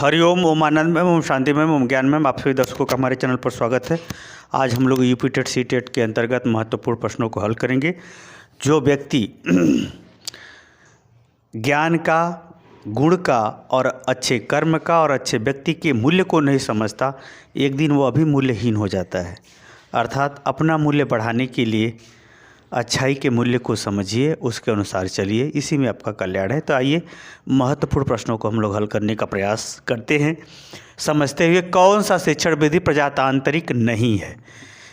हरिओम, ओम आनंद ma'am, Om Shanti ma'am, ओम ज्ञान ma'am. आप सभी दर्शकों का हमारे चैनल पर स्वागत है। आज हम लोग यूपी टेट सी टेट के अंतर्गत महत्वपूर्ण प्रश्नों को हल करेंगे। जो व्यक्ति ज्ञान का, गुण का और अच्छे कर्म का और अच्छे व्यक्ति के मूल्य को नहीं समझता, एक दिन वो अभी मूल्यहीन हो जाता है। अर्थात अपना मूल्य बढ़ाने के लिए अच्छाई के मूल्य को समझिए, उसके अनुसार चलिए, इसी में आपका कल्याण है। तो आइए महत्वपूर्ण प्रश्नों को हम लोग हल करने का प्रयास करते हैं, समझते हुए कौन सा शिक्षण विधि प्रजातांत्रिक नहीं है।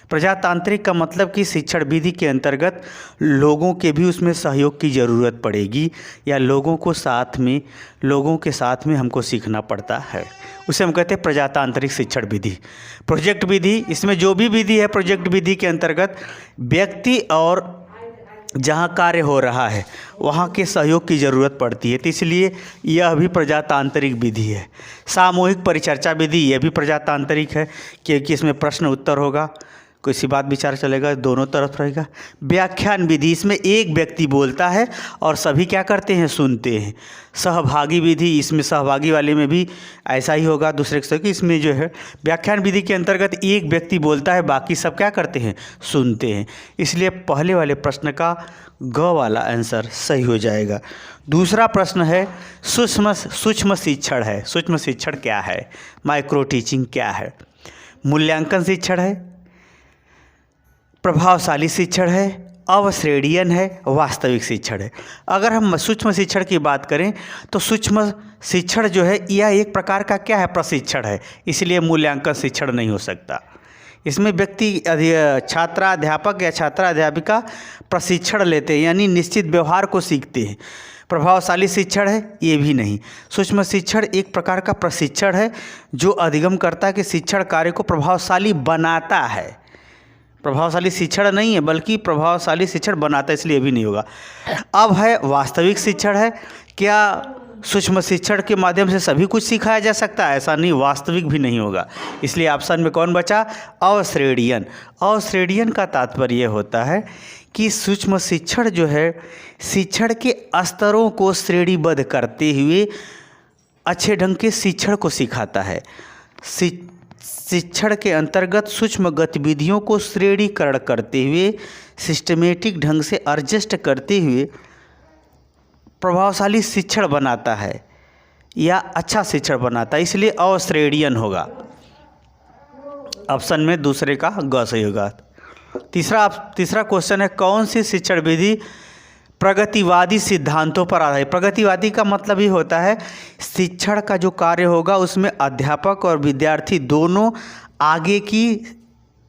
प्रजातांत्रिक का मतलब कि शिक्षण विधि के अंतर्गत लोगों के भी उसमें सहयोग की ज़रूरत पड़ेगी, या लोगों के साथ में हमको सीखना पड़ता है, उसे हम कहते हैं प्रजातांत्रिक शिक्षण विधि। प्रोजेक्ट विधि, इसमें जो भी विधि है प्रोजेक्ट विधि के अंतर्गत व्यक्ति और जहाँ कार्य हो रहा है वहाँ के सहयोग की ज़रूरत पड़ती है, तो इसलिए यह भी प्रजातांत्रिक विधि है। सामूहिक परिचर्चा विधि, यह भी प्रजातांत्रिक है, क्योंकि इसमें प्रश्न उत्तर होगा, कोई सी बात विचार चलेगा, दोनों तरफ रहेगा। व्याख्यान विधि, इसमें एक व्यक्ति बोलता है और सभी क्या करते हैं, सुनते हैं। सहभागी विधि, इसमें सहभागी वाले में भी ऐसा ही होगा, दूसरे के कि इसमें जो है व्याख्यान विधि के अंतर्गत एक व्यक्ति बोलता है, बाकी सब क्या करते हैं, सुनते हैं। इसलिए पहले वाले प्रश्न का ग वाला आंसर सही हो जाएगा। दूसरा प्रश्न है सूक्ष्म शिक्षण है। सूक्ष्म शिक्षण क्या है, माइक्रो टीचिंग क्या है, मूल्यांकन शिक्षण है, प्रभावशाली शिक्षण है, अवश्रेणीयन है, वास्तविक शिक्षण है। अगर हम सूक्ष्म शिक्षण की बात करें तो सूक्ष्म शिक्षण जो है यह एक प्रकार का क्या है, प्रशिक्षण है, इसलिए मूल्यांकन शिक्षण नहीं हो सकता। इसमें व्यक्ति छात्राध्यापक या छात्राध्यापिका प्रशिक्षण लेते हैं, यानी निश्चित व्यवहार को सीखते हैं। प्रभावशाली शिक्षण है, ये भी नहीं। सूक्ष्म शिक्षण एक प्रकार का प्रशिक्षण है जो अधिगम करता है कि शिक्षण कार्य को प्रभावशाली बनाता है। प्रभावशाली शिक्षण नहीं है बल्कि प्रभावशाली शिक्षण बनाता है, इसलिए भी नहीं होगा। अब है वास्तविक शिक्षण है। क्या सूक्ष्म शिक्षण के माध्यम से सभी कुछ सिखाया जा सकता है, ऐसा नहीं, वास्तविक भी नहीं होगा। इसलिए ऑप्शन में कौन बचा, अवश्रेणीयन। अवश्रेणीयन का तात्पर्य होता है कि सूक्ष्म शिक्षण जो है शिक्षण के स्तरों को श्रेणीबद्ध करते हुए अच्छे ढंग के शिक्षण को सिखाता है। शिक्षण के अंतर्गत सूक्ष्म गतिविधियों को श्रेणीकरण करते हुए, सिस्टमेटिक ढंग से एडजस्ट करते हुए प्रभावशाली शिक्षण बनाता है या अच्छा शिक्षण बनाता है, इसलिए अवश्रेणीयन होगा। ऑप्शन में दूसरे का ग सही होगा। तीसरा क्वेश्चन है, कौन सी शिक्षण विधि प्रगतिवादी सिद्धांतों पर आधारित। प्रगतिवादी का मतलब ही होता है शिक्षण का जो कार्य होगा उसमें अध्यापक और विद्यार्थी दोनों आगे की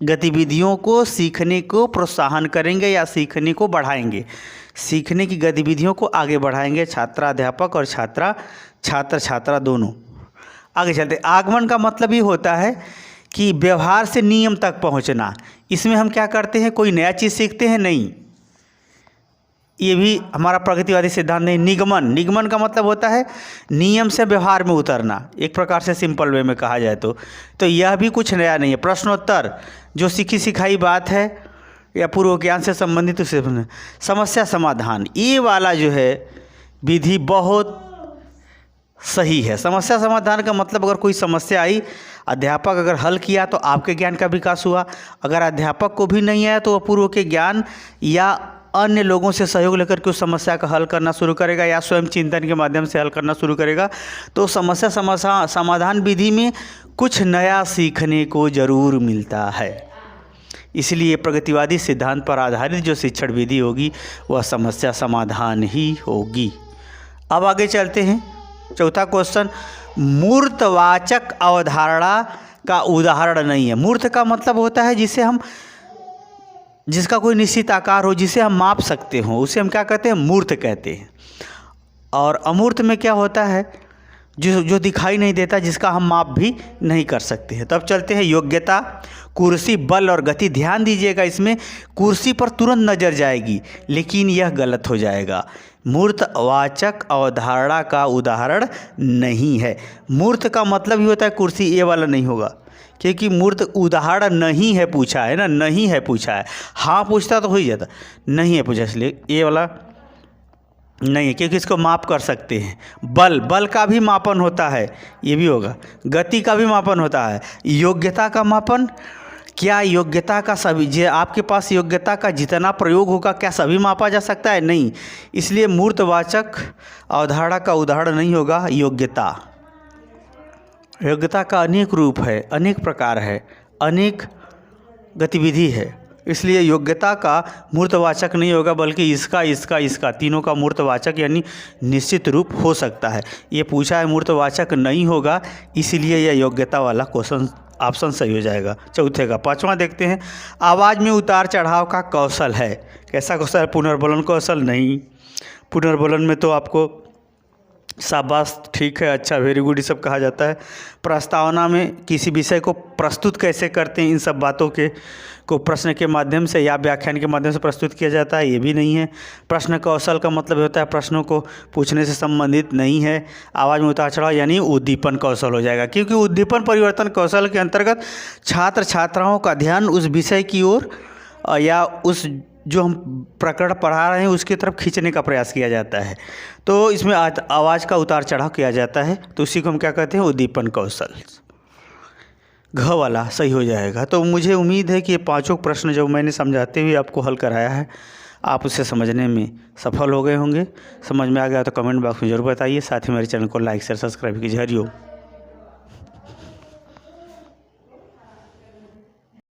गतिविधियों को, सीखने को प्रोत्साहन करेंगे या सीखने को बढ़ाएंगे, सीखने की गतिविधियों को आगे बढ़ाएंगे। छात्राध्यापक और छात्र दोनों आगे चलते। आगमन का मतलब ही होता है कि व्यवहार से नियम तक पहुंचना। इसमें हम क्या करते हैं, कोई नया चीज़ सीखते हैं, नहीं, ये भी हमारा प्रगतिवादी सिद्धांत नहीं। निगमन का मतलब होता है नियम से व्यवहार में उतरना, एक प्रकार से सिंपल वे में कहा जाए तो यह भी कुछ नया नहीं है। प्रश्नोत्तर जो सीखी सिखाई बात है या पूर्व ज्ञान से संबंधित, उसे समस्या समाधान, ये वाला जो है विधि बहुत सही है। समस्या समाधान का मतलब अगर कोई समस्या आई, अध्यापक अगर हल किया तो आपके ज्ञान का विकास हुआ, अगर अध्यापक को भी नहीं आया तो वह पूर्व के ज्ञान या अन्य लोगों से सहयोग लेकर के उस समस्या का हल करना शुरू करेगा या स्वयं चिंतन के माध्यम से हल करना शुरू करेगा। तो समस्या समाधान विधि में कुछ नया सीखने को ज़रूर मिलता है। इसलिए प्रगतिवादी सिद्धांत पर आधारित जो शिक्षण विधि होगी वह समस्या समाधान ही होगी। अब आगे चलते हैं। चौथा क्वेश्चन, मूर्तवाचक अवधारणा का उदाहरण नहीं है। मूर्त का मतलब होता है जिसका कोई निश्चित आकार हो, जिसे हम माप सकते हो, उसे हम क्या कहते हैं, मूर्त कहते हैं। और अमूर्त में क्या होता है, जो दिखाई नहीं देता, जिसका हम माप भी नहीं कर सकते हैं। तब चलते हैं योग्यता, कुर्सी, बल और गति। ध्यान दीजिएगा, इसमें कुर्सी पर तुरंत नज़र जाएगी, लेकिन यह गलत हो जाएगा। मूर्तवाचक अवधारणा का उदाहरण नहीं है। मूर्त का मतलब ही होता है कुर्सी, ये वाला नहीं होगा, क्योंकि मूर्त उदाहरण नहीं है पूछा है ना, नहीं है पूछा है। हाँ पूछता तो हो ही जाता, नहीं है पूछा, इसलिए ये वाला नहीं है, क्योंकि इसको माप कर सकते हैं। बल का भी मापन होता है, ये भी होगा। गति का भी मापन होता है। योग्यता का मापन, क्या योग्यता का सभी जो आपके पास योग्यता का जितना प्रयोग होगा क्या सभी मापा जा सकता है? नहीं। इसलिए मूर्तवाचक अवधारणा का उदाहरण नहीं होगा योग्यता। योग्यता का अनेक रूप है, अनेक प्रकार है, अनेक गतिविधि है, इसलिए योग्यता का मूर्तवाचक नहीं होगा, बल्कि इसका तीनों का मूर्तवाचक यानी निश्चित रूप हो सकता है। ये पूछा है मूर्तवाचक नहीं होगा, इसलिए यह योग्यता वाला क्वेश्चन ऑप्शन सही हो जाएगा। चौथे का पांचवा देखते हैं। आवाज़ में उतार चढ़ाव का कौशल है। कैसा कौशल है? पुनर्बोलन कौशल नहीं। पुनर्बोलन में तो आपको शाबाश, ठीक है, अच्छा, वेरी गुड, ये सब कहा जाता है। प्रस्तावना में किसी विषय को प्रस्तुत कैसे करते हैं, इन सब बातों को प्रश्न के माध्यम से या व्याख्यान के माध्यम से प्रस्तुत किया जाता है, ये भी नहीं है। प्रश्न कौशल का मतलब होता है प्रश्नों को पूछने से संबंधित नहीं है। आवाज़ में उतार चढ़ाव यानी उद्दीपन कौशल हो जाएगा, क्योंकि उद्दीपन परिवर्तन कौशल के अंतर्गत छात्र छात्राओं का ध्यान उस विषय की ओर या उस जो हम प्रकरण पढ़ा रहे हैं उसकी तरफ खींचने का प्रयास किया जाता है। तो इसमें आवाज़ का उतार चढ़ाव किया जाता है, तो उसी को हम क्या कहते हैं? उद्दीपन कौशल। घ वाला सही हो जाएगा। तो मुझे उम्मीद है कि ये पांचों प्रश्न जो मैंने समझाते हुए आपको हल कराया है, आप उसे समझने में सफल हो गए होंगे। समझ में आ गया तो कमेंट बॉक्स में ज़रूर बताइए। साथ ही मेरे चैनल को लाइक शेयर सब्सक्राइब कीजिए। हरिओम।